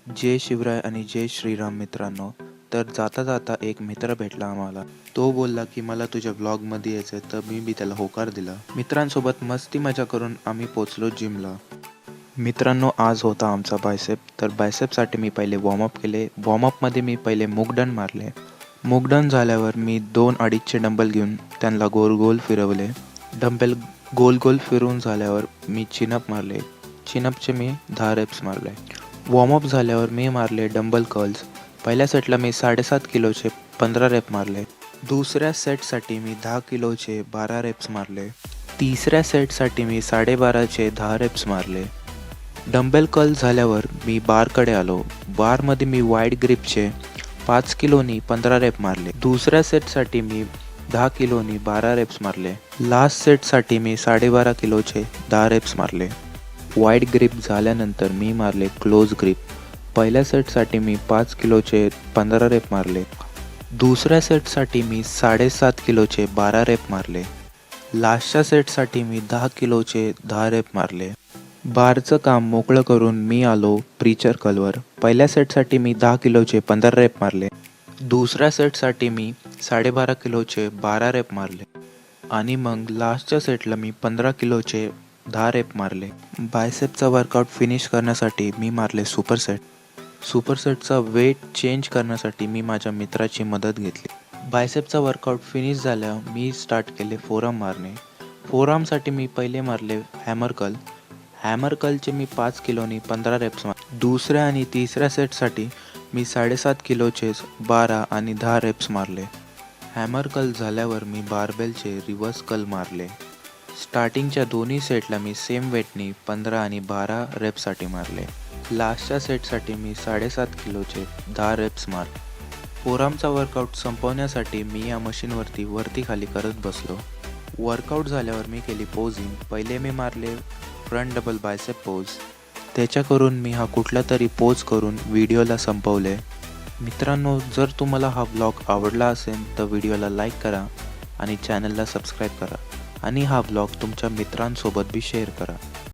जय शिवराय आणि जय श्रीराम मित्रांनो. तर जाता जाता एक मित्र भेटला आम्हाला. तो बोलला की मला तुझ्या व्लॉगमध्ये यायचं आहे, तर मी बी त्याला होकार दिला. मित्रांसोबत मस्ती मजा करून आम्ही पोचलो जिमला. मित्रांनो, आज होता आमचा बायसेप. तर बायसेपसाठी मी पहिले वॉर्मअप केले. वॉर्मअपमध्ये मी पहिले मुगडन मारले. मुगडन झाल्यावर मी 2-2.5चे डंबल घेऊन त्यांना गोल गोल फिरवले. डंबेल गोल गोल फिरवून झाल्यावर मी चिनअप मारले. चिनअपचे मी 10 रेप्स मारले. वॉर्मअप झाल्यावर मी मारले डंबल कर्ल्स. पहिल्या सेटला मी 7.5 किलोचे 15 रेप मारले. दुसऱ्या सेटसाठी मी 10 किलोचे 12 रेप्स मारले. तिसऱ्या सेटसाठी मी 12.5चे 10 रेप्स मारले. डंबेल कर्ल झाल्यावर मी बारकडे आलो. बारमध्ये मी वाईड ग्रिपचे 5 किलोनी 15 रेप मारले. दुसऱ्या सेटसाठी मी 10 किलोनी 12 रेप्स मारले. लास्ट सेटसाठी मी 12.5 किलोचे 10 रेप्स मारले. वाईड ग्रिप झाल्यानंतर मी मारले क्लोज ग्रिप. पहिल्या सेटसाठी मी 5 किलोचे 15 रेप मारले. दुसऱ्या सेटसाठी मी 7.5 किलोचे 12 रेप मारले. लास्टच्या सेटसाठी मी 10 किलोचे 10 रेप मारले. बारचं काम मोकळं करून मी आलो प्रीचर कर्लवर. पहिल्या सेटसाठी मी 10 किलोचे 15 रेप मारले. दुसऱ्या सेटसाठी मी 12.5 किलोचे 12 रेप मारले. आणि मग लास्टच्या सेटला मी 15 किलोचे 10 रेप मारले. बायसेपचा वर्कआउट फिनिश करण्यासाठी मी मारले सुपरसेट. सुपरसेटचा वेट चेंज करण्यासाठी मी माझ्या मित्राची मदत घेतली. बायसेपचा वर्कआउट फिनिश झाल्यावर मी स्टार्ट केले फोरआर्म मारणे. फोरआर्मसाठी मी पहिले मारले हॅमर कर्ल. हॅमर कर्लचे मी 5 किलोनी 15 रेप्स मारले. दुसऱ्या आणि तिसऱ्या सेटसाठी मी 7.5 किलोचे 12 आणि 10 रेप्स मारले. हॅमर कर्ल झाल्यावर मी बारबेलचे रिव्हर्स कर्ल मारले. स्टार्टिंगच्या दोन्ही सेटला मी सेम वेटनी 15 आणि 12 रेप्ससाठी मारले. लास्टच्या सेटसाठी मी 7.5 किलोचे 10 रेप्स मारले. फोरआर्मचा वर्कआउट संपवण्यासाठी मी या मशीनवरती वरती खाली करत बसलो. वर्कआउट झाल्यावर मी केली पोजिंग. पहिले मी मारले फ्रंट डबल बायसेप पोज. त्याच्याकरून मी हा कुठला तरी पोज करून व्हिडिओला संपवले. मित्रांनो, जर तुम्हाला हा व्लॉग आवडला असेल तर व्हिडिओला लाईक करा आणि चॅनलला सबस्क्राईब करा आणि हा व्लॉग तुमच्या मित्रांसोबत बी शेअर करा.